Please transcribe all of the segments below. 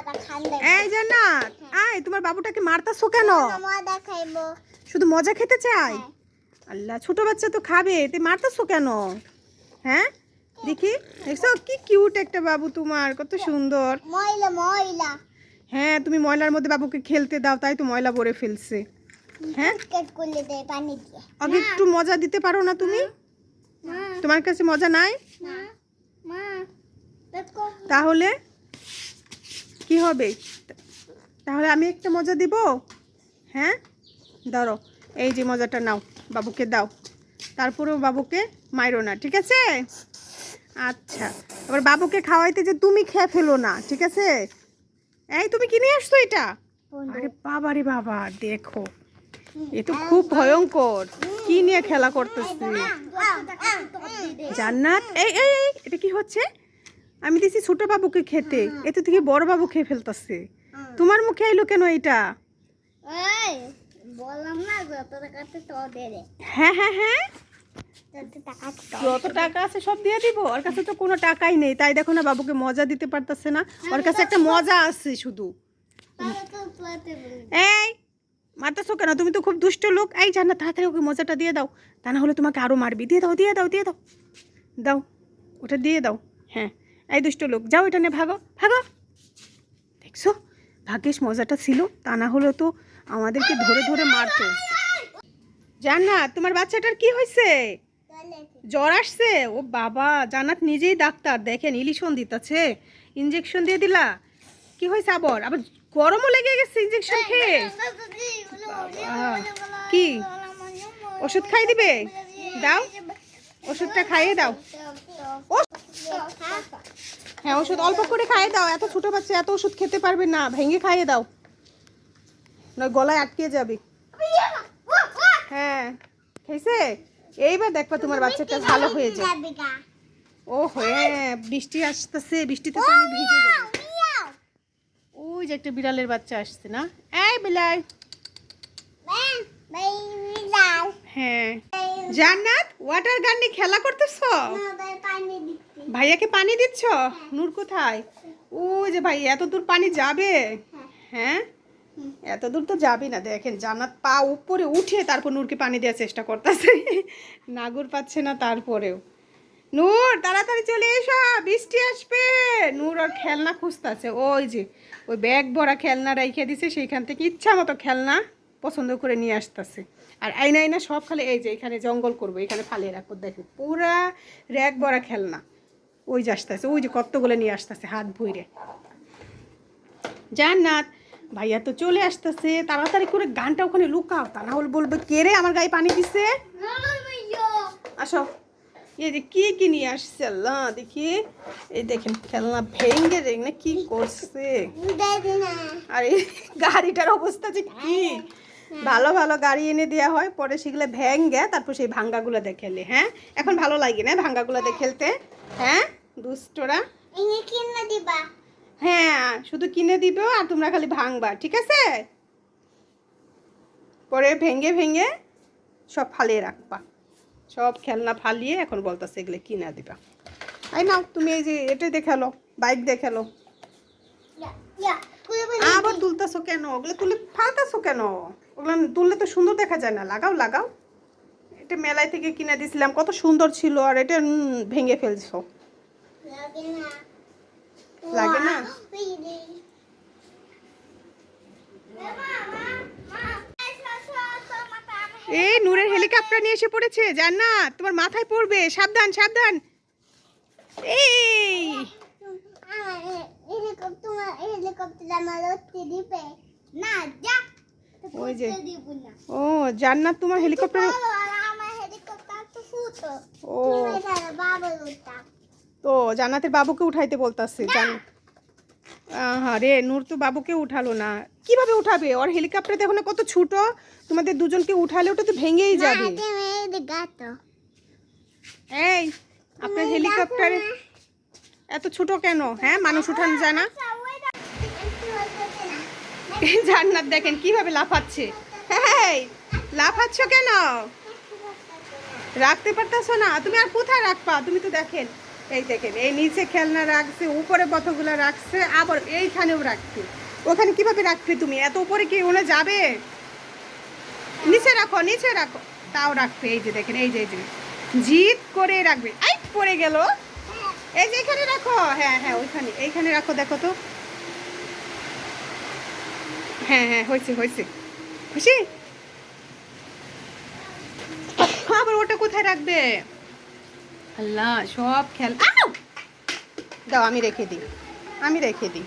এই জান্নাত, আয় তোমার বাবুটাকে মারতাছো কেন? শুধু মজা খেতে চাই? আল্লাহ, ছোট বাচ্চা তো খাবে, তুই মারতাছো কেন? হ্যাঁ দেখি, দেখছো কি কিউট একটা বাবু তোমার, কত সুন্দর। ময়লা ময়লা। হ্যাঁ, তুমি ময়লার মধ্যে বাবুকে খেলতে দাও, তাই তো ময়লা ভরে ফেলছে। হ্যাঁ, কেট করলে দেয় পানি দিয়ে। আগে একটু মজা দিতে পারো না তুমি? তোমার কাছে মজা নাই? মা মা দেখো। তাহলে কি হবে? তাহলে আমি একটা মজা দিব। হ্যাঁ ধরো, এই যে মজাটা নাও, বাবুকে দাও। তারপরেও বাবুকে মাইরো না, ঠিক আছে? আচ্ছা, এবার বাবুকে খাওয়াইতে যে তুমি খেয়ে ফেলো না, ঠিক আছে? এই তুমি কিনে আসছো এটা? আরে বাবা রে বাবা, দেখো এ তো খুব ভয়ঙ্কর। কি নিয়ে খেলা করতেছে জান্নাত? এই এই এই, এটা কি হচ্ছে? আমি দিছি ছোট বাবুকে খেতে, এতে থেকে বড় বাবু খেয়ে ফেলতেছে। তোমার মুখে এলো কেন এটা? এই বললাম না যত টাকা আছে তো দে দে। হ্যাঁ হ্যাঁ হ্যাঁ, যত টাকা আছে যত টাকা আছে সব দিয়ে দিব। ওর কাছে তো কোনো টাকাই নেই, তাই দেখো না বাবুকে মজা দিতে পারতেছে না। ওর কাছে একটা মজা আছে শুধু। তাহলে তো প্লাতে বলি। এই মারতেছো কেন? তুমি তো খুব দুষ্ট লোক। এই জান্নাত, তাড়াতাড়ি ওকে মজাটা দিয়ে দাও, তা না হলে তোমাকে আরো মারবি। দিয়ে দাও দিয়ে দাও দিয়ে দাও, দাও ওটা দিয়ে দাও। হ্যাঁ, এই দুষ্ট লোক, যাও এটা নিয়ে ভাগো ভাগো। দেখছো, ভাগ্যিস মজাটা ছিল, তা না হলে তো আমাদেরকে ধরে ধরে মারতো। জান্নাত, তোমার বাচ্চাটার কি হয়েছে? জ্বর আসছে? ও বাবা, জান্নাত নিজেই ডাক্তার, দেখেন ইলিশন দিতেছে, ইঞ্জেকশন দিয়ে দিলা। কি হয়েছে আবার? আবার গরমও লেগে গেছে ইঞ্জেকশন খেয়ে? কি ওষুধ খাই দিবে? দাও ওষুধটা খাইয়ে দাও। হ্যাঁ, ওষুধ অল্প করে খাইয়ে দাও, এত ছোট বাচ্চা এত ওষুধ খেতে পারবে না, ভেঙে খাইয়ে দাও, নয় গলায় আটকে যাবে। হ্যাঁ খেয়েছে? এইবার দেখবা তোমার বাচ্চাটা ভালো হয়ে যাবে। ও হ্যাঁ, বৃষ্টি আসতেছে, বৃষ্টিতে পানি ভিজে যাবে। ওই যে একটা বিড়ালের বাচ্চা আসছে না? এই বিলাই। হ্যাঁ জান্নাত, ওয়াটার গান নিয়ে খেলা করতেছো? ভাইয়াকে পানি দিচ্ছ? নূর কোথায়? ওই যে ভাই, এত দূর পানি যাবে? হ্যাঁ, এত দূর তো যাবে না। দেখেন জান্নাত পা উপরে উঠে তারপর নূরকে পানি দেওয়ার চেষ্টা করতেছে, নাগুর পাচ্ছে না তারপরেও। নূর তাড়াতাড়ি চলে এসো, বৃষ্টি আসবে। নূর ওর খেলনা খুঁজতেছে, ওই যে ওই ব্যাগ ভরা খেলনা রেখে দিছে, সেইখান থেকে ইচ্ছা মতো খেলনা পছন্দ করে নিয়ে আসতেছে। আর আইনা আইনা সব খালি এই যে এখানে জঙ্গল করবো, এখানে ফালিয়ে রাখবো। দেখে পুরা র্যাক ভরা খেলনা, ওই যে আসতেছে, ওই যে কতগুলো নিয়ে আসতেছে হাত ভইরে। জান্নাত, ভাইয়া তো চলে আসতেছে, তাড়াতাড়ি করে গানটা ওখানে লুকাও, তা না হলে বলবে কে রে আমার গায়ে পানি দিছে। আসো, এই যে কি কি নিয়ে আসছে আল্লাহ, দেখি। এই দেখেন খেলনা ভেঙে রেঙে কি করছে। আর এই গাড়িটার অবস্থা যে কি, ভালো ভালো গাড়ি এনে দেওয়া হয়, পরে সেগুলো ভেঙে তারপর সেই ভাঙ্গাগুলো দেখেলে। হ্যাঁ, এখন ভালো লাগে না ভাঙ্গাগুলো দিয়ে খেলতে? হ্যাঁ দুষ্টরা। হ্যাঁ, শুধু কিনে দিবে আর তোমরা খালি ভাঙবা, ঠিক আছে? পরে ভেঙে ভেঙে সব ফালিয়ে রাখবা, সব খেলনা ফালিয়ে এখন বলতেছে এগুলো কিনা দিবা। আই নাও তুমি, এই যে এটা দেখালো, বাইক দেখালো। আবার তুলতেছো কেন? ওগুলো তুলে ফালতেছো কেন? ওগুলো তুললে তো সুন্দর দেখা যায় না, লাগাও লাগাও। এটা মেলায় থেকে কিনে দিয়েছিলাম, কত সুন্দর ছিল, আর এটা ভেঙে ফেলছো। লাগে না? এই নূরের হেলিকপ্টার নিয়ে এসে পড়েছে জান্নাত, তোমার মাথায় পড়বে, সাবধান সাবধান। এই ওই যে, ও জান্নাত তোমার হেলিকপ্টার। ও তো জান্নাতের বাবুকে উঠাইতে বলতাছে। রে, নূর তো বাবুকে উঠালো না, কিভাবে উঠাবে? ওর হেলিকপ্টার দেখো না কত ছোট, তোমাদের দুজনকে উঠালে ওটা তো ভেঙেই যাবে। এই আপনার হেলিকপ্টারে এত ছোট কেন? হ্যাঁ, মানুষ উঠানো যায় না? জান্নাত দেখেন কিভাবে লাফাচ্ছে। হ্যাঁ, লাফাচ্ছ কেন? রাখতে পারতেছো না? তুমি আর কোথায় রাখবা? তুমি তো দেখেন এই দেখেন এই নিচে খেলনা রাখছে, উপরে কতগুলো রাখছে, আবার এইখানেও রাখছে। ওখানে কিভাবে রাখবে তুমি? এত উপরে কি ওনে যাবে? নিচে রাখো, নিচে রাখো, তাও রাখবে। এই যে দেখেন, এই যে জিদ করে রাখবে। আই পড়ে গেল। এই যে এখানে রাখো, হ্যাঁ হ্যাঁ ওইখানে, এইখানে রাখো, দেখো তো। হ্যাঁ হ্যাঁ হয়েছে হয়েছে, খুশি? আবার ওটা কোথায় রাখবে? আল্লাহ, সব খেল দাও, আমি রেখে দিই, আমি রেখে দিই।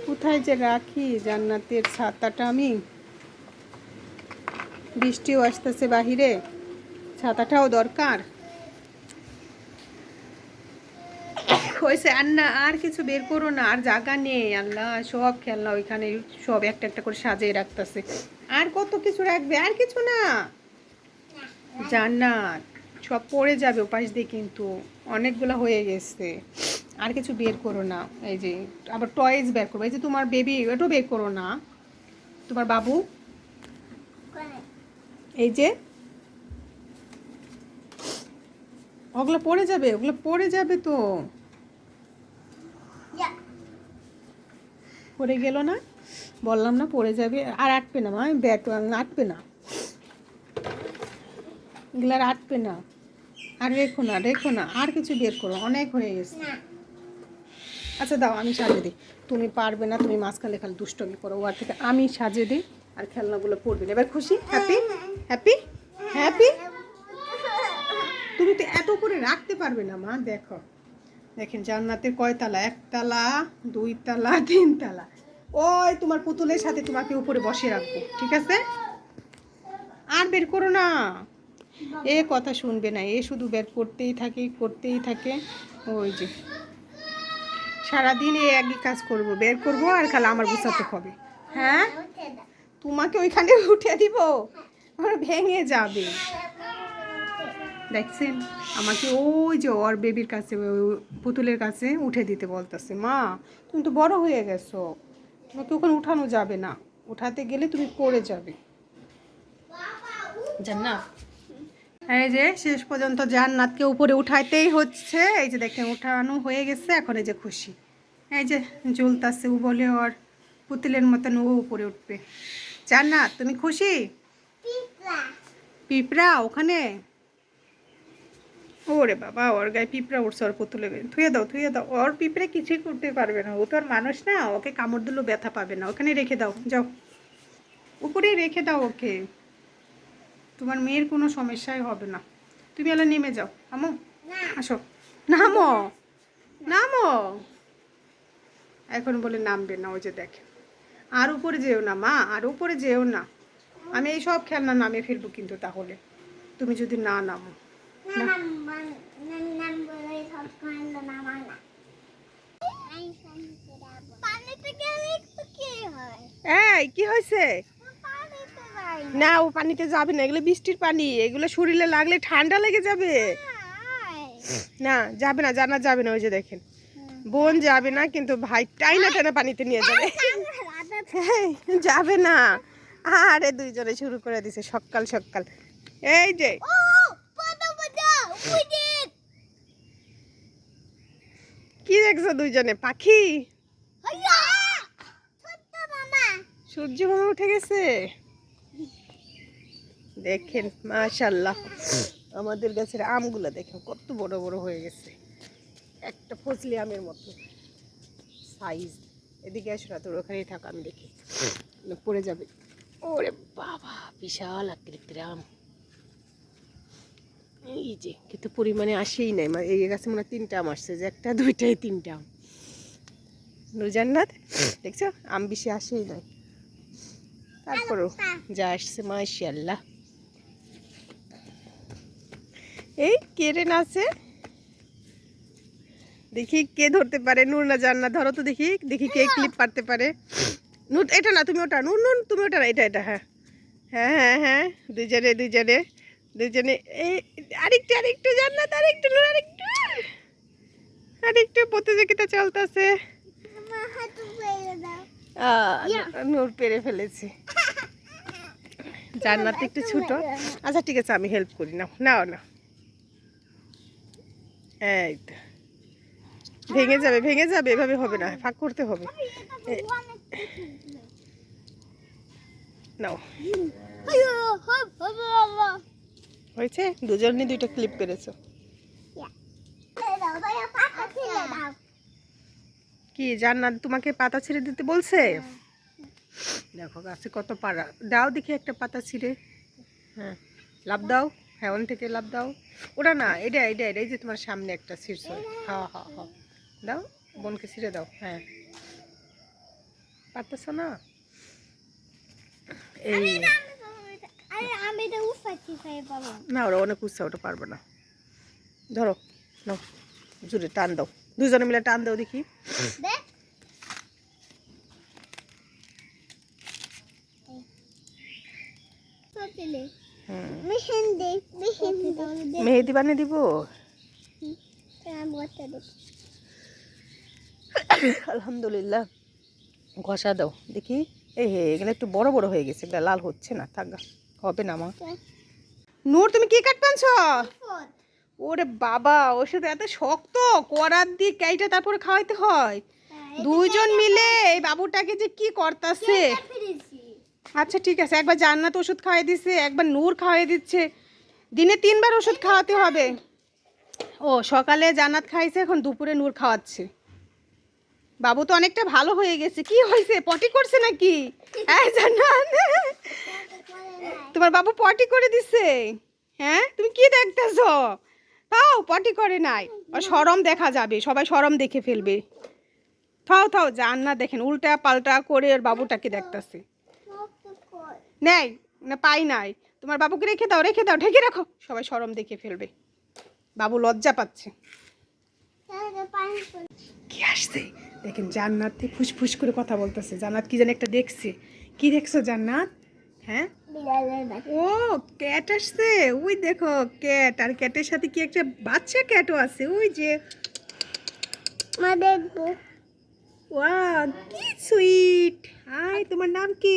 কোথায় যে রাখি জান্নাতের ছাতাটা আমি? বৃষ্টিও আসতেছে বাহিরে, ছাতাটাও দরকার। হয়েছে, আর না, আর কিছু বের করো না, আর জায়গা নেই। আল্লাহ, সব খেলনা ওইখানে সব একটা একটা করে সাজিয়ে রাখতেছে। আর কত কিছু রাখবে? আর কিছু না জান্নাত, সব পড়ে যাবে ওপাশ দিয়ে, কিন্তু অনেকগুলো হয়ে গেছে। আর কিছু বের করো না। এই যে আবার টয়েস বের করবো। এই যে তোমার বেবি, এটাও বের করো না, তোমার বাবু। এই যে ওগুলো পড়ে যাবে, ওগুলো পড়ে যাবে তো। পড়ে গেল না, বললাম না পড়ে যাবে। আর আটবে না মা, ব্যাট আটবে না, এগুলো আর আটবে না। আর রেখো না, রেখো না, আর কিছু বের করো, অনেক হয়ে গেছে। আচ্ছা দাও, আমি সাজিয়ে দিই। তুমি পারবে না, তুমি মাঝখানে খালি দুষ্টমি করো। ওর থেকে আমি সাজিয়ে দিই, আর খেলনাগুলো পড়বে না। এবার খুশি? Happy happy happy? তুমি তো এত করে রাখতে পারবে না মা। দেখো, দেখেন জান্নাতের কয়তলা? 1 তলা, 2 তলা, 3 তলা। ওই তোমার পুতুলের সাথে তোমাকে উপরে বসে রাখবো, ঠিক আছে? আর বের করো না। এ কথা শুনবে না, এ শুধু বের করতেই থাকে, করতেই থাকে। ওই যে সারাদিন এই একই কাজ করব, বের করব আর খালি আমার গুছাতে হবে। হ্যাঁ, তোমাকে ওইখানে উঠে দিব, আমার ভেঙে যাবে। দেখছেন, আমাকে ওই যে ওর বেবির কাছে, পুতুলের কাছে উঠে দিতে বলতেছে। মা, তুমি তো বড় হয়ে গেছো, তোমাকে ওখানে উঠানো যাবে না, উঠাতে গেলে তুমি পড়ে যাবে। জান্নাত, এই যে শেষ পর্যন্ত জান্নাতকে উপরে উঠাইতেই হচ্ছে। এই যে দেখেন উঠানো হয়ে গেছে। এখন এই যে খুশি, এই যে ঝুলতাছে, ও বলে ওর পুতুলের মতন ও উপরে উঠবে। জান্নাত, তুমি খুশি? পিঁপড়া ওখানে? ওরে বাবা, ওর গায়ে পিঁপড়া উঠছে, ওর পুতুলে। ধুয়ে দাও, ধুয়ে দাও। ওর পিঁপড়ে কিছুই করতে পারবে না, ও তো আর মানুষ না, ওকে কামড় দিলেও ব্যথা পাবে না। ওখানে রেখে দাও, যাও উপরে রেখে দাও ওকে। তোমার মেয়ের কোনো সমস্যাই হবে না। তুমি এলা নেমে যাও, আমো, আসো, নামো, নামো। এখন বলে নামবে না, ওই যে দেখে। আর উপরে যেও না মা, আর উপরে যেও না। আমি এই সব খেলনা নামিয়ে ফেলবো কিন্তু, তাহলে তুমি যদি না নামো। এই কি হয়েছে? না, ও পানিতে যাবে না, এগুলো বৃষ্টির পানি, এগুলো শরীরে লাগলে ঠান্ডা লেগে যাবে। না যাবে না, জানা যাবে না। ওই যে দেখেন, বোন যাবে না, কিন্তু ভাই টাইনা টাইনা পানিতে নিয়ে যাবে। যাবে না। আরে দুইজনে শুরু করে দিছে সকাল সকাল। এই যে কি দেখছো দুইজনে? পাখি? সূর্য মামা উঠে গেছে। দেখেন মাশাআল্লাহ, আমাদের গাছের আমগুলো দেখেন কত বড় বড় হয়ে গেছে, একটা ফজলি আমের মতো সাইজ। এদিকে আসো না, তোর ওখানেই থাক, আমি দেখি, পড়ে যাবে। ওরে বাবা, বিশাল আকৃতির আম। এই যে কিন্তু পরিমাণে আসেই নাই, এই গাছে মনে হয় 3টা আম আসছে, যে 1টা 2টাই 3টা আম। নুরজান্নাত দেখছো, আম বেশি আসেই নাই, তারপরও যা আসছে মাশাআল্লাহ। এই কে রে নাচে? দেখি কে ধরতে পারে। নূর না জান্নাত? ধরো তো দেখি, দেখি কে ক্লিপ পারতে পারে। নূর এটা না, তুমি ওটা। নূর নূর তুমি ওটা না, এটা এটা। হ্যাঁ হ্যাঁ হ্যাঁ হ্যাঁ, দুইজনে দুইজনে দুইজনে। এই আরেকটু আরেকটু জান্নাত, আরেকটু নূর, আরেকটু আরেকটু। প্রতিযোগিতা চলতেছে। নূর পেরে ফেলেছে। জান্নাত একটু ছোট। আচ্ছা ঠিক আছে, আমি হেল্প করি, নাও নাও না। এই তো ভেঙে যাবে, ভেঙে যাবে, এভাবে হবে না, ফাঁক করতে হবে। নাও, হয়েছে? দুজনে দুইটা ক্লিপ করেছো। কি জান্নাত তোমাকে পাতা ছিঁড়ে দিতে বলছে? দেখো গাছে কত পাড়া, দাও দেখি একটা পাতা ছিঁড়ে। হ্যাঁ, লাভ দাও, হ্যাঁ ওখান থেকে লাভ দাও। ওটা না, এটা এটা এটা, এই যে তোমার সামনে একটা ছিঁড়ছ। হ্যাঁ হ্যাঁ হ্যাঁ, দাও, বোনকে ছিঁড়ে দাও। হ্যাঁ, পারতেছ না? এই না, ওরা অনেক উৎসাহ, ওটা পারবে না। ধরো, নাও, জোরে টান দাও, দুজনে মিলে টান দাও দেখি। মেহেদি বানিয়ে দিব। আলহামদুলিল্লাহ, ঘষা দাও দেখি। এই হে, এগুলো একটু বড় বড় হয়ে গেছে, এগুলো লাল হচ্ছে না, থাক, হবে না মা। নূর তুমি কি কাট পানছ? ওরে বাবা, ওর সাথে এত শক্ত, করার দিক এইটা তারপরে খাওয়াইতে হয়। দুইজন মিলে এই বাবুটাকে যে কি করতেছে। আচ্ছা ঠিক আছে, একবার জান্নাত ওষুধ খাওয়াই দিচ্ছে, একবার নূর খাওয়াই দিচ্ছে, দিনে 3 বার ওষুধ খাওয়াতে হবে। ও সকালে জান্নাত খাইছে, এখন দুপুরে নূর খাওয়াচ্ছে। বাবু তো অনেকটা ভালো হয়ে গেছে। কি হয়েছে, পটি করছে নাকি? এই জান্নাত, তোমার বাবু পটি করে দিছে? হ্যাঁ, তুমি কি দেখতেছো? তাও পটি করে নাই, আর শরম দেখা যাবে, সবাই শরম দেখে ফেলবে। থাও থাও, জান্নাত দেখেন উল্টা পাল্টা করে ওর বাবুটাকে দেখতেছে। নেই না, পাই নাই, তোমার বাবুকে রেখে দাও, রেখে দাও, ঢেকে রাখো, সবাই শরম দেখে ফেলবে। বাবু লজ্জা পাচ্ছে। কি আসছে দেখেন, জান্নাত ফুসফুস করে কথা বলতেছে। জান্নাত কি জানি একটা দেখছে। কি দেখছো জান্নাত? হ্যাঁ, ও ক্যাট আসছে, ওই দেখো ক্যাট, আর ক্যাটের সাথে কি একটা বাচ্চা ক্যাটও আছে, ওই যে। দেখবো। ওয়াও, কি সুইট। হাই, তোমার নাম কি?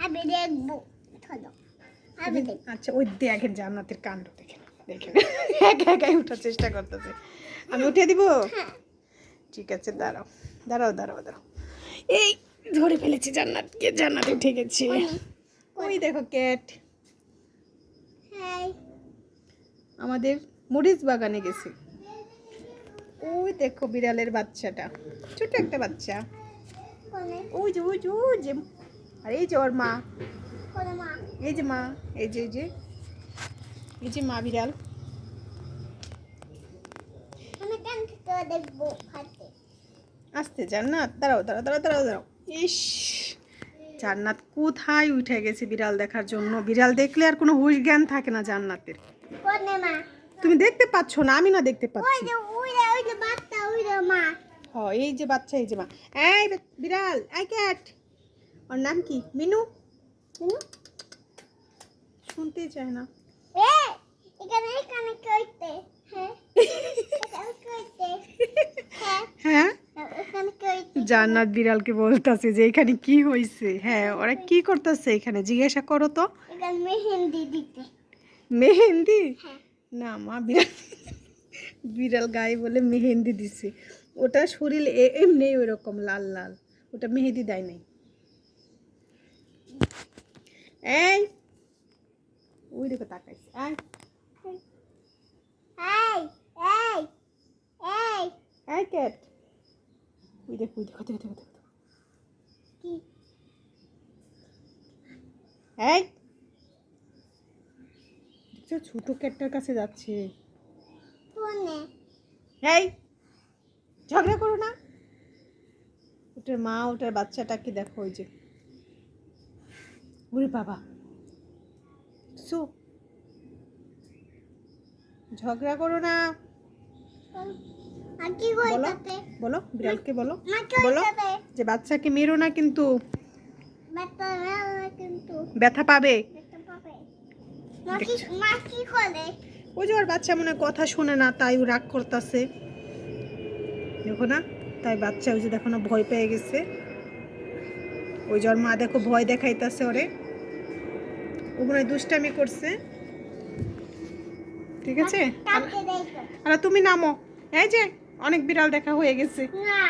আমি দেখবো। আচ্ছা, ওই দেখেন জান্নাতের কাণ্ড, দেখেন দেখেন, একা একাই উঠার চেষ্টা করতেছে। আমি উঠিয়ে দিব? ঠিক আছে, দাঁড়াও দাঁড়াও দাঁড়াও দাঁড়াও, এই ধরে ফেলেছি জান্নাতকে, জান্নাত উঠে গেছে। ওই দেখো ক্যাট আমাদের মরিচ বাগানে গেছে। ওই দেখো বিড়ালের বাচ্চাটা, ছোট একটা বাচ্চা, ওই যে ওই যে ওই যে, আর এই যে ওর মা, এই যে মা, এই যে এই যে এই যে মা বিড়াল। আসতে জান্নাত, দাঁড়াও দাঁড়াও দাঁড়াও দাঁড়াও দাঁড়াও। ইস, জান্নাত কোথায় উঠে গেছে বিড়াল দেখার জন্য। বিড়াল দেখলে আর কোনো হুঁশ জ্ঞান থাকে না জান্নাতের। তুমি দেখতে পাচ্ছ না, আমি না দেখতে পাচ্ছি। হ্যাঁ, এই যে বাচ্চা, এই যে মা। এই বিড়াল, এই ক্যাট, ওর নাম কি? মিনু। মিনু শুনতেই চায় না। হ্যাঁ, জান্নাত বিড়ালকে বলতেছে যে এখানে কি হয়েছে। হ্যাঁ, ওরা কি করতেছে এখানে, জিজ্ঞাসা করো তো। মেহেন্দি দিতে। মেহেন্দি? না মা, বিড়াল বিড়াল গায়ে বলে মেহেন্দি দিছে। ওটা শরীর এমনি ওই রকম লাল লাল, ওটা মেহেন্দি দেয় নাই। এই ওই দেখো তাকাইছে। এই ক্যাট, ওই দেখো ওই দেখো দেখো দেখো। এই দেখছো, ছোট ক্যাটটার কাছে যাচ্ছে। এই ঝগড়া করো না, ওটার মা ওটার বাচ্চাটাকে দেখো, ওই যে। ওরে বাবা, ঝগড়া করো না। বলো বিড়ালকে, বলো বলো যে বাচ্চাকে মেরো না, কিন্তু ব্যথা পাবে। ওই যে ওর বাচ্চা মনে কথা শুনে না, তাই ও রাগ করতেছে, দেখো না। তাই বাচ্চা ওই যে দেখো না, ভয় পেয়ে গেছে। ওই যে ওর মা দেখো ভয় দেখাইতেছে ওরে। ওগুলো দুষ্টামি করছে। ঠিক আছে, কাটতে দেই তো। আর তুমি নামো। এই যে অনেক বিড়াল দেখা হয়ে গেছে। না